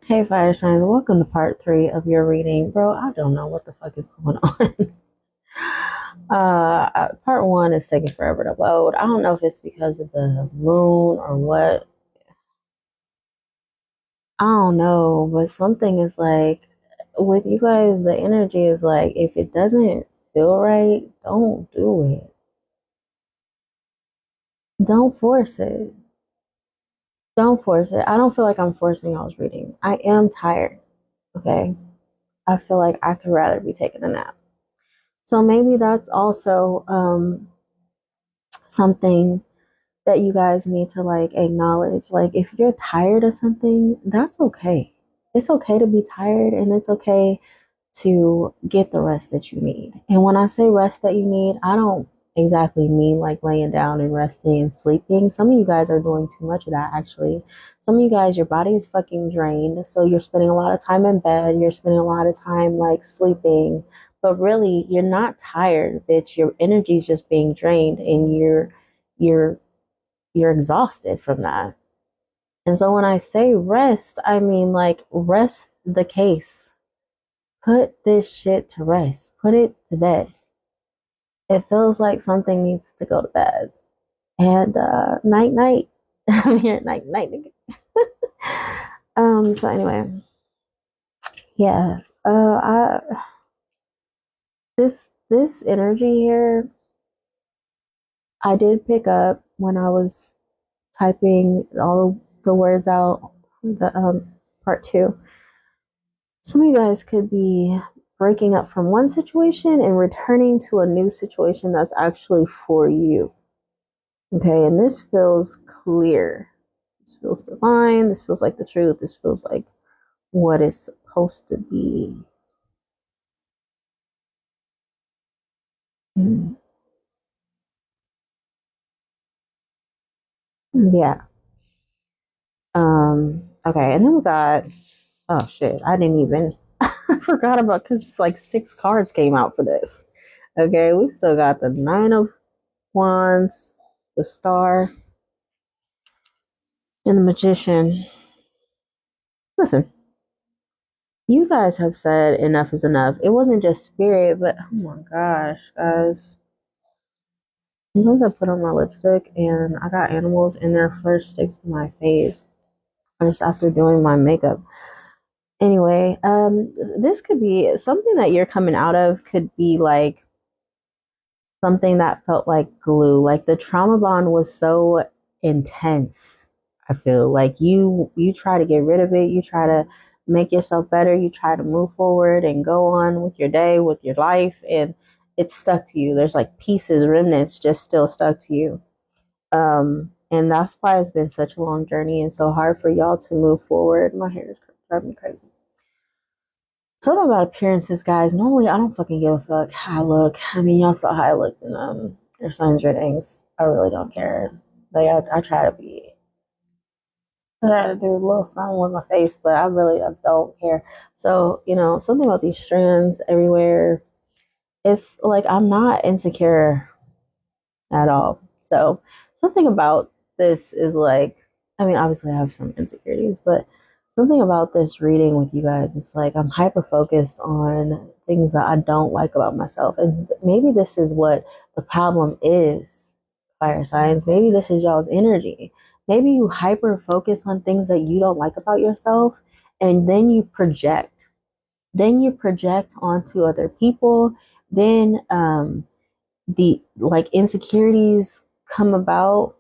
Hey, fire signs, welcome to part 3 of your reading. Bro, I don't know what the fuck is going on. Part 1 is taking forever to load. I don't know if it's because of the moon or what. I don't know, but something is like, with you guys, the energy is like, if it doesn't feel right, don't do it. Don't force it. Don't force it. I don't feel like I'm forcing y'all's reading. I am tired, okay? I feel like I could rather be taking a nap. So maybe that's also something that you guys need to like acknowledge. Like, if you're tired of something, that's okay. It's okay to be tired, and it's okay to get the rest that you need. And when I say rest that you need, I don't exactly mean like laying down and resting and sleeping. Some of you guys are doing too much of that, actually. Some of you guys, your body is fucking drained. So you're spending a lot of time in bed, you're spending a lot of time like sleeping. But really, you're not tired, bitch. Your energy is just being drained, and you're you're exhausted from that. And so when I say rest, I mean like rest the case. Put this shit to rest. Put it to bed. It feels like something needs to go to bed. And night night. I'm here at night night. So anyway, yeah. I this energy here, I did pick up when I was typing all the words out, the part 2. Some of you guys could be breaking up from one situation and returning to a new situation that's actually for you. Okay, and this feels clear. This feels divine. This feels like the truth. This feels like what is supposed to be. Yeah. Okay, and then we got, oh shit, I didn't even I forgot about, because it's like 6 cards came out for this. Okay, we still got the 9 of Wands, the Star, and the Magician. Listen, you guys have said enough is enough. It wasn't just spirit, but oh my gosh, guys. Sometimes I put on my lipstick and I got animals and their fur sticks to my face just after doing my makeup. Anyway, this could be something that you're coming out of, could be like something that felt like glue. Like the trauma bond was so intense. I feel like you try to get rid of it, you try to make yourself better, you try to move forward and go on with your day, with your life, and it's stuck to you. There's like pieces, remnants just still stuck to you. And that's why it's been such a long journey and so hard for y'all to move forward. My hair is driving me crazy. Something about appearances, guys. Normally, I don't fucking give a fuck how I look. I mean, y'all saw how I looked in your son's readings. I really don't care. Like, I try to be, I try to do a little something with my face, but I don't care. So, something about these strands everywhere. It's like I'm not insecure at all. So, something about this is like, I mean, obviously, I have some insecurities, but something about this reading with you guys, it's like I'm hyper focused on things that I don't like about myself. And maybe this is what the problem is, fire signs. Maybe this is y'all's energy. Maybe you hyper focus on things that you don't like about yourself, and then you project. Then you project onto other people. Then the like insecurities come about.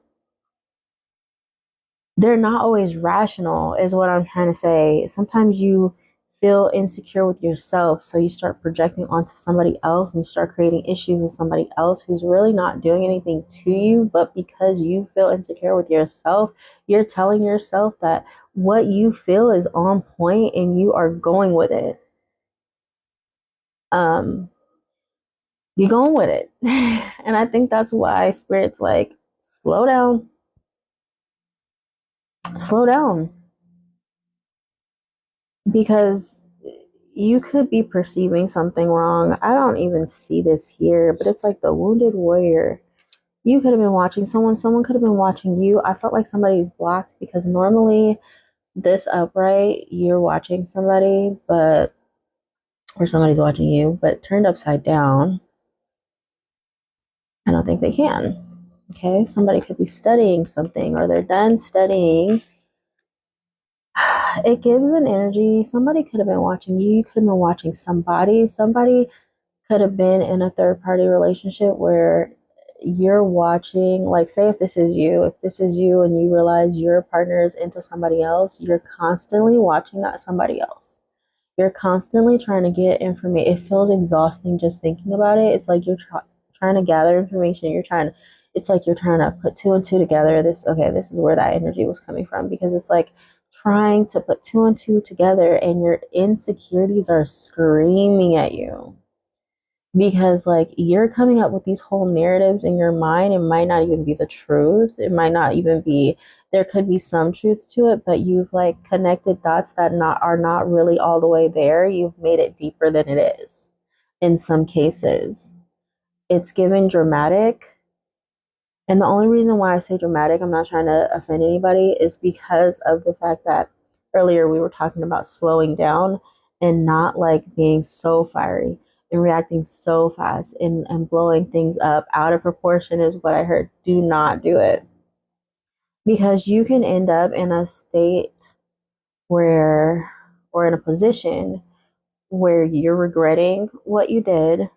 They're not always rational, is what I'm trying to say. Sometimes you feel insecure with yourself, so you start projecting onto somebody else and start creating issues with somebody else who's really not doing anything to you, but because you feel insecure with yourself, you're telling yourself that what you feel is on point and you are going with it. um you're going with it. And I think that's why spirit's like, slow down, slow down, because you could be perceiving something wrong. I don't even see this here, but it's like the wounded warrior. You could have been watching someone could have been watching you. I felt like somebody's blocked, because normally this upright, you're watching somebody, or somebody's watching you, but turned upside down, I don't think they can. Okay, somebody could be studying something or they're done studying. It gives an energy. Somebody could have been watching you. You could have been watching somebody. Somebody could have been in a third party relationship where you're watching, like, say if this is you and you realize your partner is into somebody else, you're constantly watching that somebody else. You're constantly trying to get information. It feels exhausting just thinking about it. It's like you're trying to gather information. It's like you're trying to put two and two together. This is where that energy was coming from, because it's like trying to put two and two together and your insecurities are screaming at you, because like you're coming up with these whole narratives in your mind. It might not even be the truth. It might not even be, there could be some truth to it, but you've like connected dots that not are not really all the way there. You've made it deeper than it is. In some cases it's given dramatic, and the only reason why I say dramatic, I'm not trying to offend anybody, is because of the fact that earlier we were talking about slowing down and not like being so fiery and reacting so fast and blowing things up out of proportion is what I heard. Do not do it, because you can end up in a state where, or in a position where you're regretting what you did.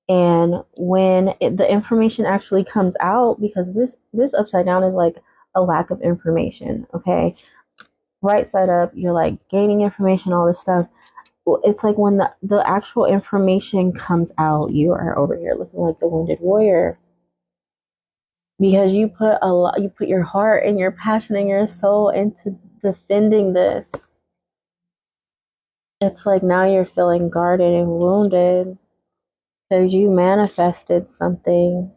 And when the information actually comes out, because this upside down is like a lack of information. Okay, right side up, you're like gaining information, all this stuff. It's like when the actual information comes out, you are over here looking like the wounded warrior, because you put your heart and your passion and your soul into defending this. It's like now you're feeling guarded and wounded because you manifested something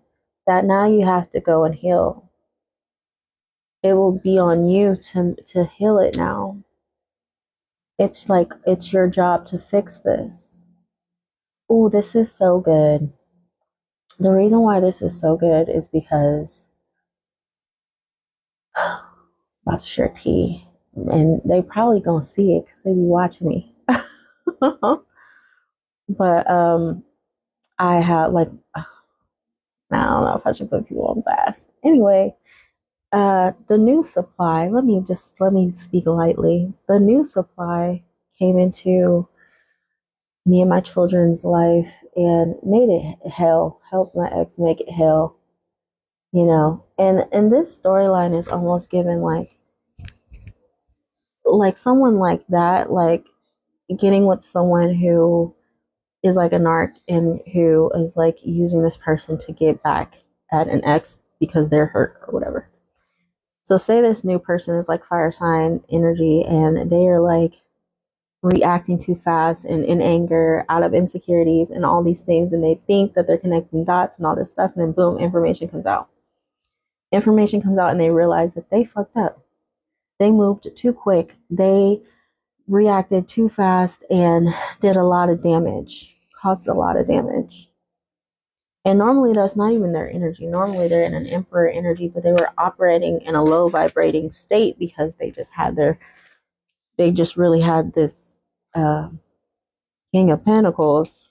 that now you have to go and heal. It will be on you to heal it now. It's like it's your job to fix this. Oh, this is so good. The reason why this is so good is because I'm about to share tea, and they probably gonna see it because they be watching me. But I have like, I don't know if I should put people on blast. Anyway, the new supply, let me speak lightly. The new supply came into me and my children's life and made it hell, helped my ex make it hell, you know. And this storyline is almost given like someone like that, like getting with someone who is like a narc and who is like using this person to get back at an ex because they're hurt or whatever. So say this new person is like fire sign energy and they are like reacting too fast and in anger out of insecurities and all these things, and they think that they're connecting dots and all this stuff, and then boom, information comes out and they realize that they fucked up. They moved too quick, they reacted too fast and did a lot of damage, caused a lot of damage. And normally that's not even their energy. Normally they're in an emperor energy, but they were operating in a low vibrating state because they just really had this uh, King of Pentacles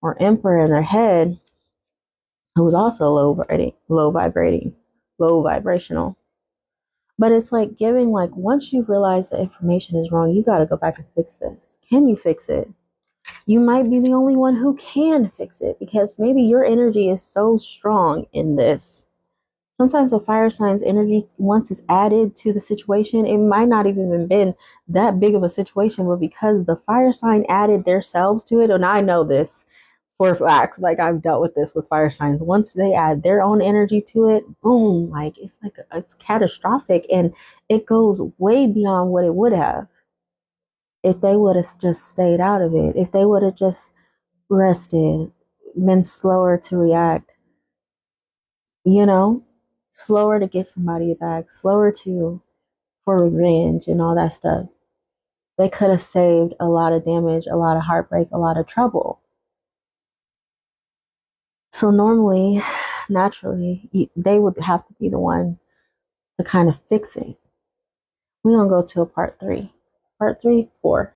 or Emperor in their head, who was also low vibrational. But it's like giving, like, once you realize the information is wrong, you got to go back and fix this. Can you fix it? You might be the only one who can fix it, because maybe your energy is so strong in this. Sometimes the fire sign's energy, once it's added to the situation, it might not even have been that big of a situation, but because the fire sign added themselves to it, and I know this for facts, like I've dealt with this with fire signs. Once they add their own energy to it, boom, it's catastrophic, and it goes way beyond what it would have if they would have just stayed out of it. If they would have just rested, been slower to react, you know, slower to get somebody back, slower to for revenge and all that stuff. They could have saved a lot of damage, a lot of heartbreak, a lot of trouble. So normally, naturally, they would have to be the one to kind of fix it. We're gonna go to a part three. Part three, four.